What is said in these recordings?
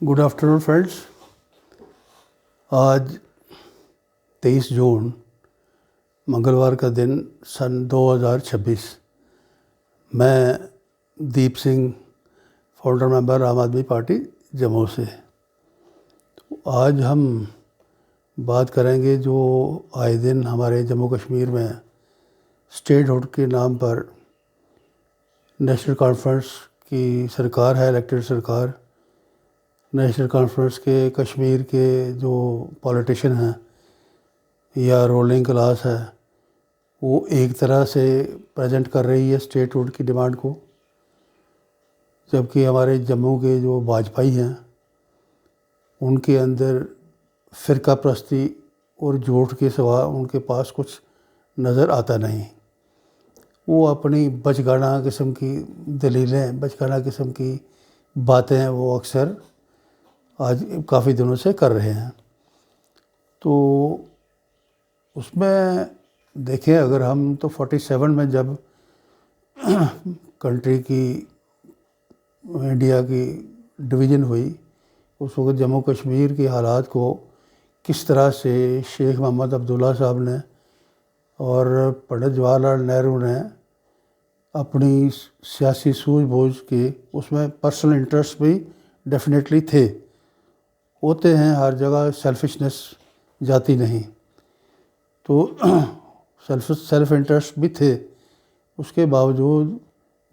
Good afternoon friends. आज 23 जून मंगलवार का दिन सन 2026। मैं दीप सिंह, फाउंडर मेंबर आम आदमी पार्टी जम्मू से। आज हम बात करेंगे जो आए दिन हमारे जम्मू कश्मीर में स्टेटहुड के नाम पर नेशनल कॉन्फ्रेंस की सरकार है, इलेक्टेड सरकार। नेशनल कॉन्फ्रेंस के कश्मीर के जो पॉलिटिशियन हैं या रूलिंग क्लास है, वो एक तरह से प्रेजेंट कर रही है स्टेटहुड की डिमांड को, जबकि हमारे जम्मू के जो वाजपेयी हैं उनके अंदर फ़िरका परस्ती और झूठ के सिवा उनके पास कुछ नज़र आता नहीं। वो अपनी बचगाना किस्म की दलीलें, बचगाना किस्म की बातें वो अक्सर आज काफ़ी दिनों से कर रहे हैं। तो उसमें देखें अगर हम, तो 47 में जब कंट्री की, इंडिया की डिवीज़न हुई, उस वक्त जम्मू कश्मीर के हालात को किस तरह से शेख मोहम्मद अब्दुल्ला साहब ने और पंडित जवाहरलाल नेहरू ने अपनी सियासी सूझबूझ के, उसमें पर्सनल इंटरेस्ट भी डेफिनेटली थे, होते हैं हर जगह, सेल्फिशनेस जाती नहीं, तो सेल्फ इंटरेस्ट भी थे। उसके बावजूद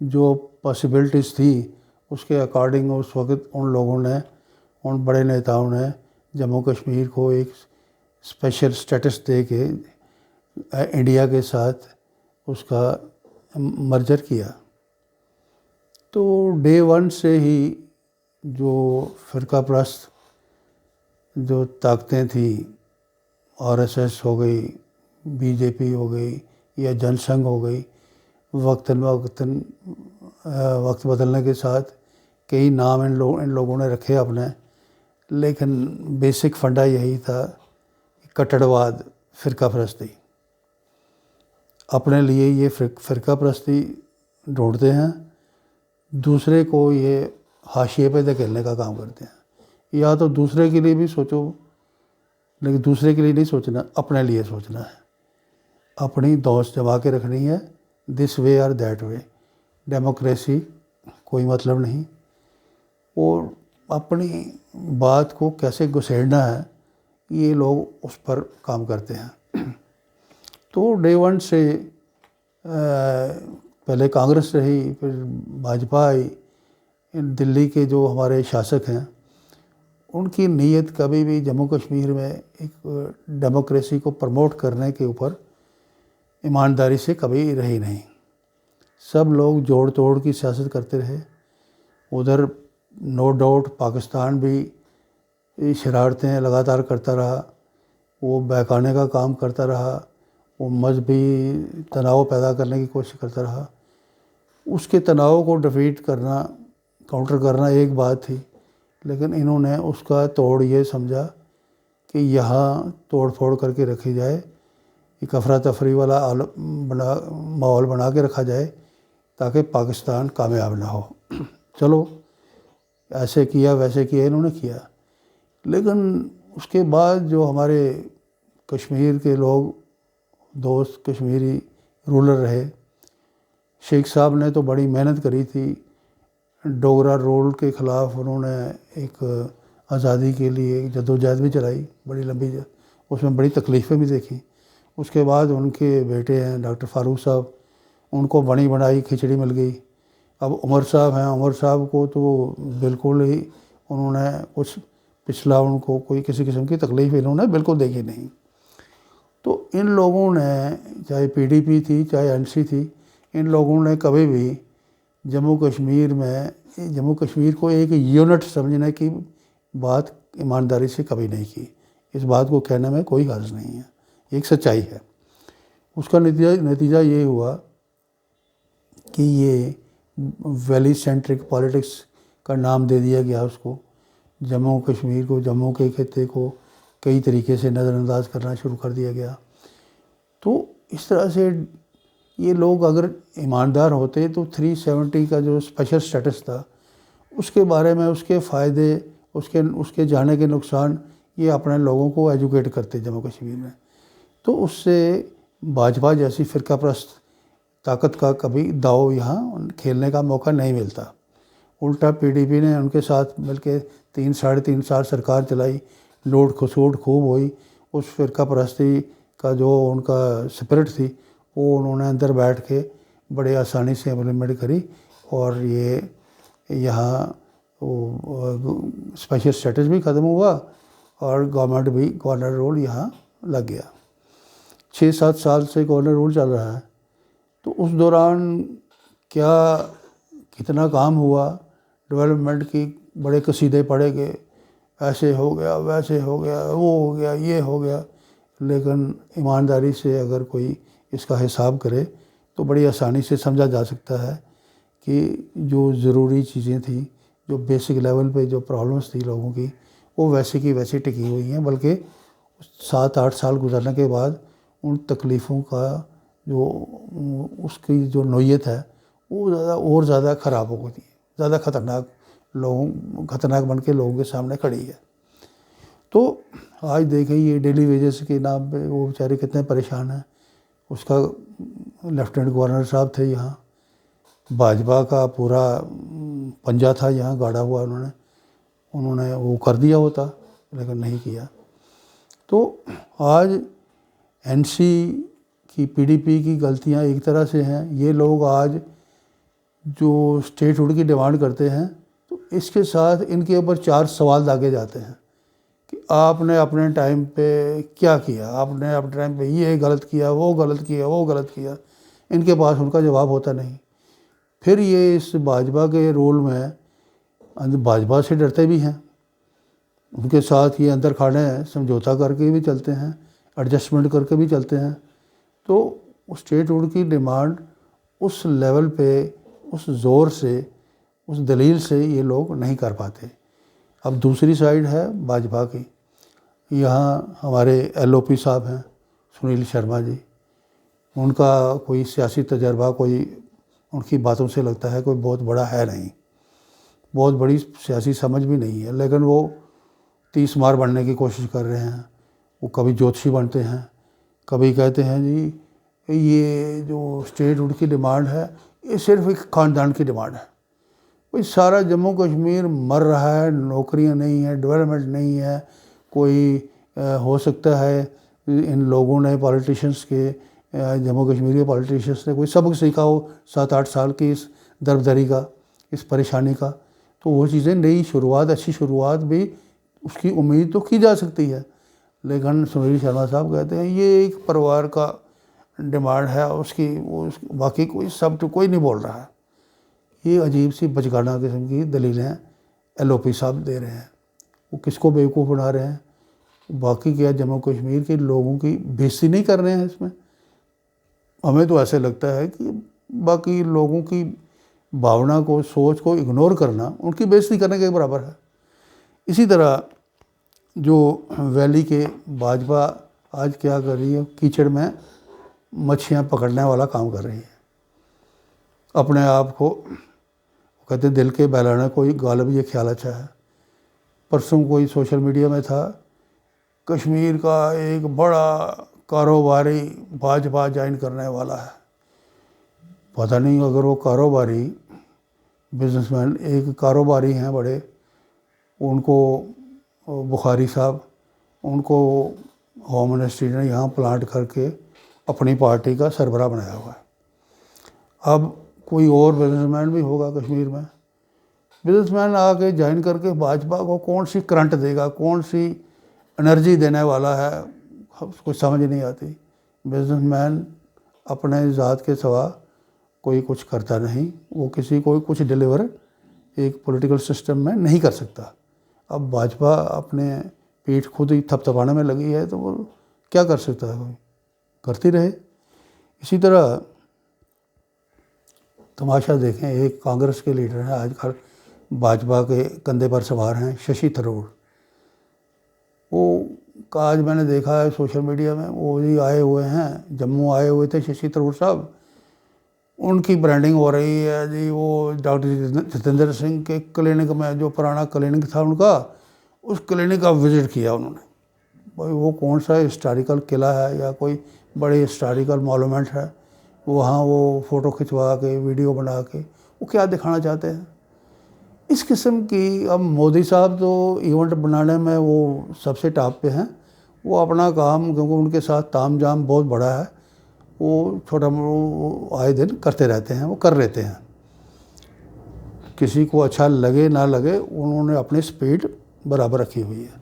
जो पॉसिबिलिटीज़ थी उसके अकॉर्डिंग उस वक्त उन लोगों ने, उन बड़े नेताओं ने जम्मू कश्मीर को एक स्पेशल स्टेटस दे के इंडिया के साथ उसका मर्जर किया। तो डे वन से ही जो फ़िरका परस्त जो ताकतें थी, आरएसएस हो गई, बीजेपी हो गई या जनसंघ हो गई, वक्त बदलने के साथ कई नाम इन लोगों ने रखे अपने, लेकिन बेसिक फंडा यही था, कट्टरवाद, फ़िरका परस्ती। अपने लिए ये फ़िरका परस्ती ढूंढते हैं, दूसरे को ये हाशिए पे धकेलने का काम करते हैं। या तो दूसरे के लिए भी सोचो, लेकिन दूसरे के लिए नहीं सोचना, अपने लिए सोचना है, अपनी दोस्त जमा के रखनी है, दिस वे और दैट वे। डेमोक्रेसी कोई मतलब नहीं, और अपनी बात को कैसे घुसेड़ना है ये लोग उस पर काम करते हैं। तो डे वन से पहले कांग्रेस रही, फिर भाजपा आई, दिल्ली के जो हमारे शासक हैं उनकी नीयत कभी भी जम्मू कश्मीर में एक डेमोक्रेसी को प्रमोट करने के ऊपर ईमानदारी से कभी रही नहीं। सब लोग जोड़ तोड़ की सियासत करते रहे। उधर नो डाउट पाकिस्तान भी शरारतें लगातार करता रहा, वो बहकाने का काम करता रहा, वो मजहबी तनाव पैदा करने की कोशिश करता रहा। उसके तनाव को डिफीट करना, काउंटर करना एक बात थी, लेकिन इन्होंने उसका तोड़ ये समझा कि यहाँ तोड़ फोड़ करके रखी जाए, एक अफरा तफरी वाला माहौल बना के रखा जाए ताकि पाकिस्तान कामयाब ना हो। चलो, ऐसे किया वैसे किया, इन्होंने किया। लेकिन उसके बाद जो हमारे कश्मीर के लोग, दोस्त कश्मीरी रूलर रहे, शेख साहब ने तो बड़ी मेहनत करी थी। डोगरा रूल के ख़िलाफ़ उन्होंने एक आज़ादी के लिए जद्दोजहद भी चलाई, बड़ी लंबी, उसमें बड़ी तकलीफ़ें भी देखी। उसके बाद उनके बेटे हैं डॉक्टर फारूक साहब, उनको बनी बनाई खिचड़ी मिल गई। अब उमर साहब हैं, उमर साहब को तो बिल्कुल ही उन्होंने कुछ पिछला, उनको कोई किसी किस्म की तकलीफ़ इन्होंने बिल्कुल देखी नहीं। तो इन लोगों ने, चाहे पीडीपी थी चाहे एनसी थी, इन लोगों ने कभी भी जम्मू कश्मीर को एक यूनिट समझने की बात ईमानदारी से कभी नहीं की। इस बात को कहने में कोई हर्ज नहीं है, एक सच्चाई है। उसका नतीजा ये हुआ कि ये वैली सेंट्रिक पॉलिटिक्स का नाम दे दिया गया उसको। जम्मू कश्मीर को, जम्मू के खित्ते को कई तरीके से नज़रअंदाज करना शुरू कर दिया गया। तो इस तरह से ये लोग अगर ईमानदार होते तो 370 का जो स्पेशल स्टेटस था उसके बारे में, उसके फ़ायदे उसके उसके जाने के नुकसान ये अपने लोगों को एजुकेट करते जम्मू कश्मीर में। तो उससे भाजपा जैसी फ़िरका परस्त ताकत का कभी दाव यहाँ खेलने का मौका नहीं मिलता। उल्टा पीडीपी ने उनके साथ मिलके 3 साढ़े 3 साल सरकार चलाई, लूट खसोट खूब हुई। उस फ़िरका परस्ती का जो उनका स्पिरिट थी वो उन्होंने अंदर बैठ के बड़े आसानी से इम्प्लीमेंट करी और ये यहाँ स्पेशल स्टेटस भी ख़त्म हुआ और गवर्नमेंट भी गवर्नर रूल यहाँ लग गया। 6-7 साल से गवर्नर रूल चल रहा है। तो उस दौरान क्या कितना काम हुआ, डेवलपमेंट की बड़े कसीदे पढ़े गए, ऐसे हो गया वैसे हो गया वो हो गया ये हो गया। लेकिन ईमानदारी से अगर कोई इसका हिसाब करे तो बड़ी आसानी से समझा जा सकता है कि जो ज़रूरी चीज़ें थी, जो बेसिक लेवल पे जो प्रॉब्लम्स थी लोगों की, वो वैसे की वैसे टिकी हुई हैं। बल्कि 7-8 साल गुजरने के बाद उन तकलीफ़ों का जो उसकी जो नोयत है वो ज़्यादा और ज़्यादा ख़राब हो गई है, ज़्यादा खतरनाक बन के लोगों के सामने खड़ी है। तो आज देखें ये डेली वेजेस के नाम पे वो बेचारे कितने परेशान हैं। उसका लेफ्टिनेंट गवर्नर साहब थे यहाँ, भाजपा का पूरा पंजा था यहाँ गाड़ा हुआ, उन्होंने वो कर दिया होता लेकिन नहीं किया। तो आज एनसी की पीडीपी की गलतियाँ एक तरह से हैं। ये लोग आज जो स्टेटहुड की डिमांड करते हैं तो इसके साथ इनके ऊपर 4 सवाल दागे जाते हैं कि आपने अपने टाइम पे क्या किया, आपने अपने टाइम पे ये गलत किया वो गलत किया वो गलत किया। इनके पास उनका जवाब होता नहीं। फिर ये इस भाजपा के रोल में भाजपा से डरते भी हैं, उनके साथ ये अंदर खाने हैं, समझौता करके भी चलते हैं, एडजस्टमेंट करके भी चलते हैं। तो स्टेटहुड की डिमांड उस लेवल पे, उस ज़ोर से, उस दलील से ये लोग नहीं कर पाते। अब दूसरी साइड है भाजपा की। यहाँ हमारे एलओपी साहब हैं सुनील शर्मा जी, उनका कोई सियासी तजर्बा कोई उनकी बातों से लगता है कोई बहुत बड़ा है नहीं, बहुत बड़ी सियासी समझ भी नहीं है। लेकिन वो 30 मार बनने की कोशिश कर रहे हैं। वो कभी ज्योतिषी बनते हैं, कभी कहते हैं जी ये जो स्टेटहुड की डिमांड है ये सिर्फ एक ख़ानदान की डिमांड है। भाई सारा जम्मू कश्मीर मर रहा है, नौकरियां नहीं है, डेवलपमेंट नहीं है। कोई हो सकता है इन लोगों ने पॉलिटिशियंस के जम्मू कश्मीर के पॉलिटिशियंस ने कोई सबक सीखा हो 7-8 साल की इस दरबदरी का, इस परेशानी का। तो वो चीज़ें नई शुरुआत, अच्छी शुरुआत भी उसकी उम्मीद तो की जा सकती है। लेकिन सुनील शर्मा साहब कहते हैं ये एक परिवार का डिमांड है, उसकी बाकी कोई सब तो कोई नहीं बोल रहा है। ये अजीब सी बचगाना किस्म की दलीलें एलओपी साहब दे रहे हैं। वो किसको बेवकूफ़ बना रहे हैं? बाकी क्या जम्मू कश्मीर के लोगों की बेइज्जती नहीं कर रहे हैं इसमें? हमें तो ऐसे लगता है कि बाकी लोगों की भावना को, सोच को इग्नोर करना उनकी बेइज्जती करने के बराबर है। इसी तरह जो वैली के भाजपा आज क्या कर रही है, कीचड़ में मच्छियाँ पकड़ने वाला काम कर रही है। अपने आप को कहते दिल के बहलाने को ही गालिब ये ख्याल अच्छा है। परसों कोई सोशल मीडिया में था, कश्मीर का एक बड़ा कारोबारी भाजपा ज्वाइन करने वाला है। पता नहीं अगर वो कारोबारी बिजनेसमैन एक कारोबारी हैं बड़े, उनको बुखारी साहब, उनको होम मिनिस्ट्री ने यहाँ प्लांट करके अपनी पार्टी का सरबराह बनाया हुआ है। अब कोई और बिजनेसमैन भी होगा कश्मीर में, बिजनेसमैन आके ज्वाइन करके भाजपा को कौन सी करंट देगा, कौन सी एनर्जी देने वाला है, कुछ समझ नहीं आती। बिजनेसमैन अपने ज़ात के सिवा कोई कुछ करता नहीं, वो किसी को कुछ डिलीवर एक पॉलिटिकल सिस्टम में नहीं कर सकता। अब भाजपा अपने पीठ खुद ही थपथपाने में लगी है तो वो क्या कर सकता है, कोई करती रहे। इसी तरह तमाशा देखें, एक कांग्रेस के लीडर हैं आजकल भाजपा के कंधे पर सवार हैं, शशि थरूर। वो आज मैंने देखा है सोशल मीडिया में, वो भी आए हुए हैं, जम्मू आए हुए थे शशि थरूर साहब। उनकी ब्रांडिंग हो रही है जी, वो डॉक्टर जितेंद्र सिंह के क्लिनिक में, जो पुराना क्लिनिक था उनका, उस क्लिनिक का विज़िट किया उन्होंने। भाई वो कौन सा हिस्टोरिकल किला है या कोई बड़े हिस्टोरिकल मॉन्यूमेंट है, वहाँ वो फ़ोटो खिंचवा के वीडियो बना के वो क्या दिखाना चाहते हैं। इस किस्म की अब मोदी साहब तो इवेंट बनाने में वो सबसे टॉप पे हैं। वो अपना काम, क्योंकि उनके साथ तामझाम बहुत बड़ा है, वो छोटा आए दिन करते रहते हैं, वो कर लेते हैं। किसी को अच्छा लगे ना लगे, उन्होंने अपनी स्पीड बराबर रखी हुई है।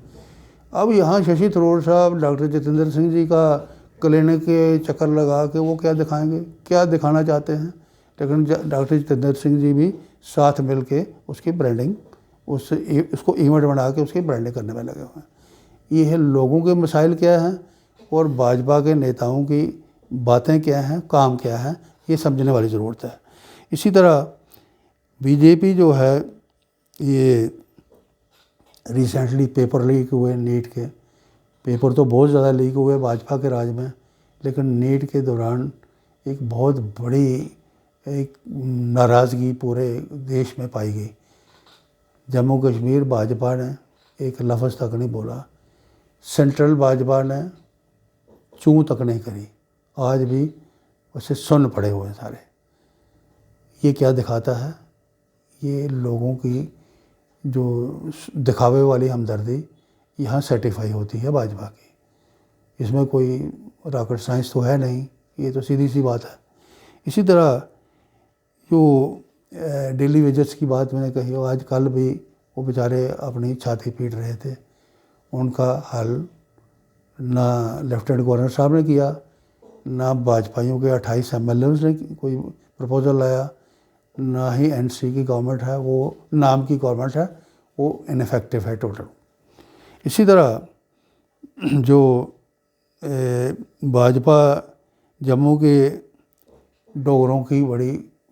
अब यहाँ शशि थरूर साहब डॉक्टर जितेंद्र सिंह जी का क्लिनिक के चक्कर लगा के वो क्या दिखाएंगे, क्या दिखाना चाहते हैं। लेकिन डॉक्टर जितेंद्र सिंह जी भी साथ मिल के उसकी ब्रांडिंग, उसको इवेंट बना के उसकी ब्रांडिंग करने में लगे हुए हैं। ये है लोगों के मसाइल क्या हैं और भाजपा के नेताओं की बातें क्या हैं, काम क्या है, ये समझने वाली ज़रूरत है। इसी तरह बीजेपी जो है, ये रिसेंटली पेपर लीक हुए नीट के, पेपर तो बहुत ज़्यादा लीक हुए भाजपा के राज में, लेकिन नीट के दौरान एक बहुत बड़ी एक नाराज़गी पूरे देश में पाई गई। जम्मू कश्मीर भाजपा ने एक लफ्ज़ तक नहीं बोला, सेंट्रल भाजपा ने चूं तक नहीं करी, आज भी उसे सुन पड़े हुए हैं सारे। ये क्या दिखाता है, ये लोगों की जो दिखावे वाली हमदर्दी यहाँ सर्टिफाई होती है भाजपा की। इसमें कोई रॉकेट साइंस तो है नहीं, ये तो सीधी सी बात है। इसी तरह जो डेली वेजर्स की बात मैंने कही, आज कल भी वो बेचारे अपनी छाती पीट रहे थे, उनका हल ना लेफ्टिनेंट गवर्नर साहब ने किया, ना भाजपाइयों के 28 MLAs ने कोई प्रपोज़ल लाया, ना ही NC की गवर्नमेंट है, वो नाम की गवर्नमेंट है, वो इनफेक्टिव है टोटल। इसी तरह जो भाजपा जम्मू के डोगरों की बड़ी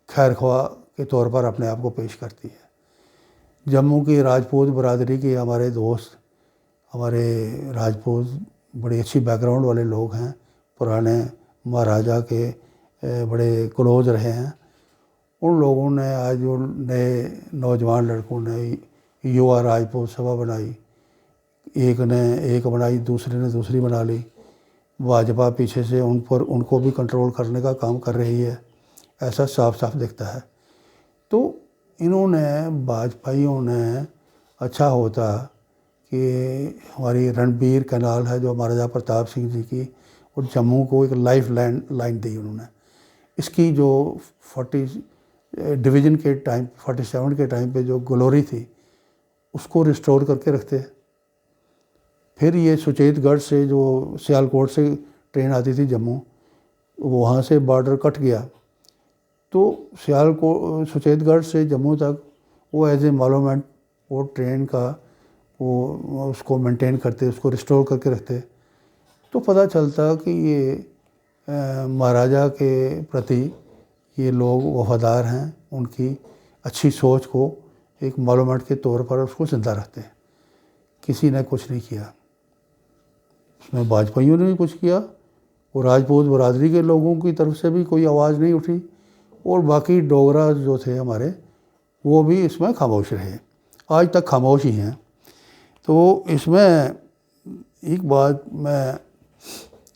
खैर ख्वाह के तौर पर अपने आप को पेश करती है। जम्मू की राजपूत बरादरी के हमारे दोस्त, हमारे राजपूत बड़ी अच्छी बैकग्राउंड वाले लोग हैं, पुराने महाराजा के बड़े क्लोज रहे हैं। उन लोगों ने आज जो नए नौजवान लड़कों ने युवा राजपूत सभा बनाई, एक ने एक बनाई, दूसरे ने दूसरी बना ली। भाजपा पीछे से उनको भी कंट्रोल करने का काम कर रही है, ऐसा साफ साफ दिखता है। तो इन्होंने भाजपाइयों ने, अच्छा होता कि हमारी रणबीर कैनाल है जो महाराजा प्रताप सिंह जी की, और जम्मू को एक लाइफ लाइन दी उन्होंने। इसकी जो 40 डिवीज़न के टाइम, 47 के टाइम पे जो ग्लोरी थी, उसको रिस्टोर करके रखते। फिर ये सुचेतगढ़ से जो सियालकोट से ट्रेन आती थी जम्मू, वहाँ से बॉर्डर कट गया, तो सुचेतगढ़ से जम्मू तक वो एज ए मॉन्यूमेंट वो ट्रेन का वो उसको मेंटेन करते, उसको रिस्टोर करके रखते। तो पता चलता कि ये महाराजा के प्रति ये लोग वफादार हैं, उनकी अच्छी सोच को एक मॉन्यूमेंट के तौर पर उसको ज़िंदा रखते हैं। किसी ने कुछ नहीं किया, उसमें भाजपाइयों ने भी कुछ किया, और राजपूत बरादरी के लोगों की तरफ से भी कोई आवाज़ नहीं उठी, और बाकी डोगरा जो थे हमारे, वो भी इसमें खामोश रहे, आज तक खामोश ही हैं। तो इसमें एक बात मैं,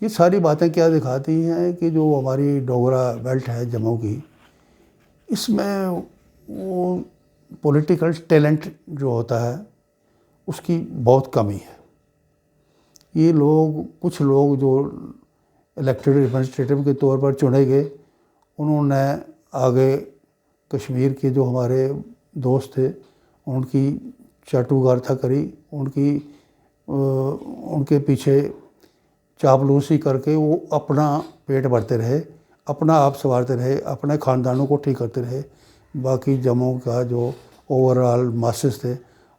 ये सारी बातें क्या दिखाती हैं कि जो हमारी डोगरा बेल्ट है जम्मू की, इसमें वो पॉलिटिकल टैलेंट जो होता है उसकी बहुत कमी है। ये लोग, कुछ लोग जो इलेक्टेड रिप्रेजेंटेटिव के तौर पर चुने गए, उन्होंने आगे कश्मीर के जो हमारे दोस्त थे उनकी चाटुकारिता करी, उनके पीछे चापलूसी करके वो अपना पेट भरते रहे, अपना आप संवारते रहे, अपने ख़ानदानों को ठीक करते रहे। बाकी जम्मू का जो ओवरऑल मासेस थे,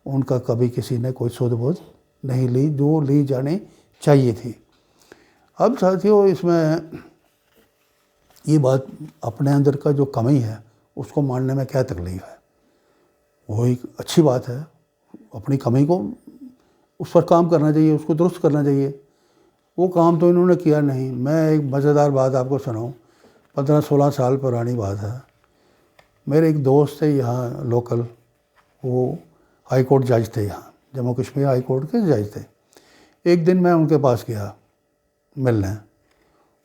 उनका कभी किसी ने कोई सूध बूझ नहीं ली, जो ली जानी चाहिए थी। अब साथियों, इसमें ये बात, अपने अंदर का जो कमी है उसको मानने में क्या तकलीफ़ है, वो एक अच्छी बात है। अपनी कमी को, उस पर काम करना चाहिए, उसको दुरुस्त करना चाहिए। वो काम तो इन्होंने किया नहीं। मैं एक मज़ेदार बात आपको सुनाऊं, 15-16 साल पुरानी बात है। मेरे एक दोस्त थे यहाँ लोकल, वो हाई कोर्ट जज थे यहाँ, जम्मू कश्मीर हाई कोर्ट के जज थे। एक दिन मैं उनके पास गया मिलने,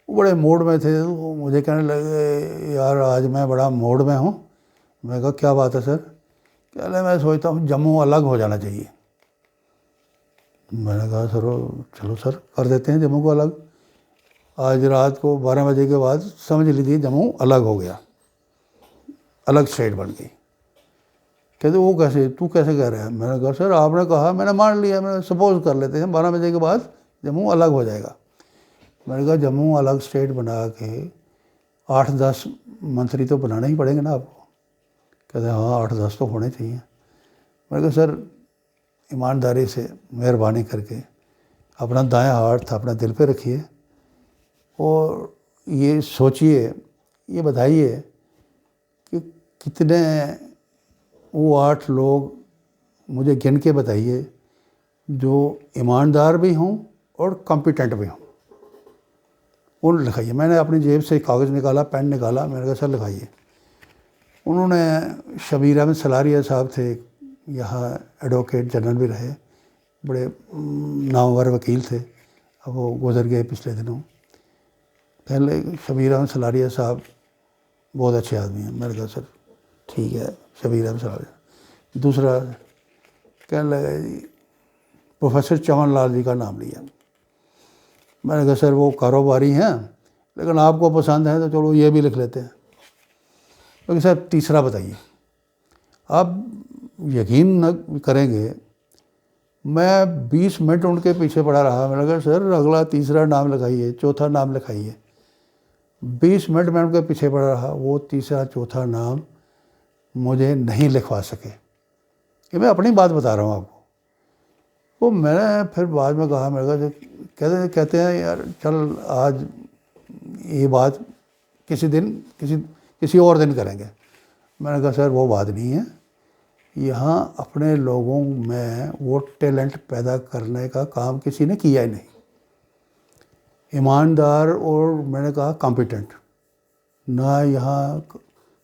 वो बड़े मूड में थे। वो मुझे कहने लगे यार आज मैं बड़ा मूड में हूँ। मैं कहा क्या बात है सर? कह रहे मैं सोचता हूँ जम्मू अलग हो जाना चाहिए। मैंने कहा सर चलो सर कर देते हैं जम्मू को अलग। आज रात को 12 बजे के बाद समझ लीजिए जम्मू अलग हो गया, अलग स्टेट बन गई। कहते वो कैसे, तू कैसे कह रहा है? मैंने कहा सर आपने कहा, मैंने मान लिया, मैंने सपोज कर लेते हैं 12 बजे के बाद जम्मू अलग हो जाएगा। मैंने कहा जम्मू अलग स्टेट बना के 8-10 मंत्री तो बनाने ही पड़ेंगे ना आपको। कहते हाँ 8-10 तो होने चाहिए। मैंने कहा सर ईमानदारी से मेहरबानी करके अपना दायां हाथ अपने दिल पे रखिए और ये सोचिए, ये बताइए कि कितने वो 8 लोग मुझे गिन के बताइए जो ईमानदार भी हों और कॉम्पिटेंट भी हों। उन्होंने लिखाइए। मैंने अपनी जेब से कागज़ निकाला, पेन निकाला, मैंने कहा सर लिखाइए। उन्होंने शबीर अहमद सलारिया साहब थे, यहाँ एडवोकेट जनरल भी रहे, बड़े नामवर वकील थे, अब वो गुजर गए पिछले दिनों। पहले शबीर अहमद सलारिया साहब बहुत अच्छे आदमी हैं। मैंने कहा सर ठीक है शबीर अहमद सलारिया। दूसरा कहने लगा जी प्रोफेसर चमन लाल जी का नाम लिया। मैंने कहा सर वो कारोबारी हैं लेकिन आपको पसंद है तो चलो ये भी लिख लेते हैं। क्योंकि सर तीसरा बताइए। आप यकीन न करेंगे मैं 20 मिनट उनके पीछे पड़ा रहा। मैंने कहा सर अगला तीसरा नाम लिखाइए, चौथा नाम लिखाइए। 20 मिनट मैं उनके पीछे पड़ा रहा, वो तीसरा चौथा नाम मुझे नहीं लिखवा सके। ये मैं अपनी बात बता रहा हूँ आपको। वो मैंने फिर बाद में कहा, मेरे कहा कहते हैं यार चल आज ये बात किसी दिन किसी और दिन करेंगे। मैंने कहा सर वो बात नहीं है, यहाँ अपने लोगों में वो टैलेंट पैदा करने का काम किसी ने किया ही नहीं। ईमानदार और मैंने कहा कॉम्पिटेंट, ना यहाँ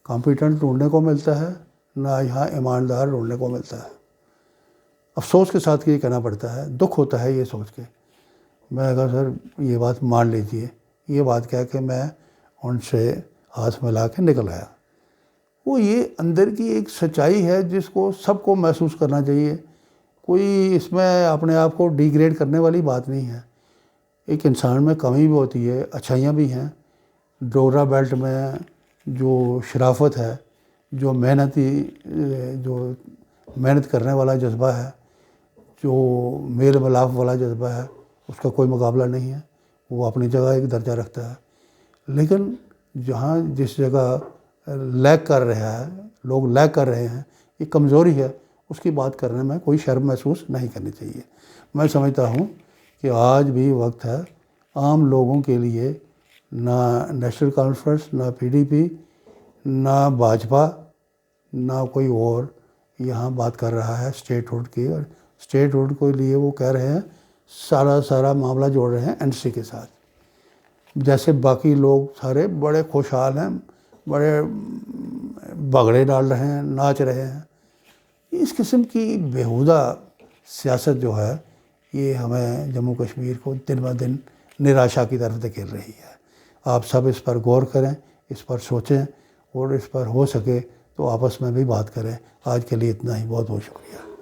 कॉम्पिटेंट ढूंढने को मिलता है, ना यहाँ ईमानदार ढूंढने को मिलता है। अफसोस के साथ ये कहना पड़ता है, दुख होता है ये सोच के। मैंने कहा सर ये बात मान लीजिए। ये बात कह के मैं उनसे हाथ मिला के निकल आया। वो ये अंदर की एक सच्चाई है जिसको सबको महसूस करना चाहिए। कोई इसमें अपने आप को डिग्रेड करने वाली बात नहीं है। एक इंसान में कमी भी होती है, अच्छाइयाँ भी हैं। डोगरा बेल्ट में जो शराफत है, जो मेहनत करने वाला जज्बा है, जो मेल मिलाप वाला जज्बा है, उसका कोई मुकाबला नहीं है। वो अपनी जगह एक दर्जा रखता है। लेकिन जहाँ जिस जगह लैग कर रहा है, लोग लैग कर रहे हैं, ये कमज़ोरी है, उसकी बात करने में कोई शर्म महसूस नहीं करनी चाहिए। मैं समझता हूँ कि आज भी वक्त है आम लोगों के लिए, ना नेशनल कॉन्फ्रेंस, ना पीडीपी, ना भाजपा, ना कोई और यहाँ बात कर रहा है स्टेटहुड की। और स्टेटहुड के लिए वो कह रहे हैं सारा मामला जोड़ रहे हैं एनसी के साथ। जैसे बाकी लोग सारे बड़े खुशहाल हैं, बड़े भगड़े डाल रहे हैं, नाच रहे हैं। इस किस्म की बेहुदा सियासत जो है ये हमें जम्मू कश्मीर को दिन ब दिन निराशा की तरफ धकेल रही है। आप सब इस पर गौर करें, इस पर सोचें और इस पर हो सके तो आपस में भी बात करें। आज के लिए इतना ही, बहुत बहुत शुक्रिया।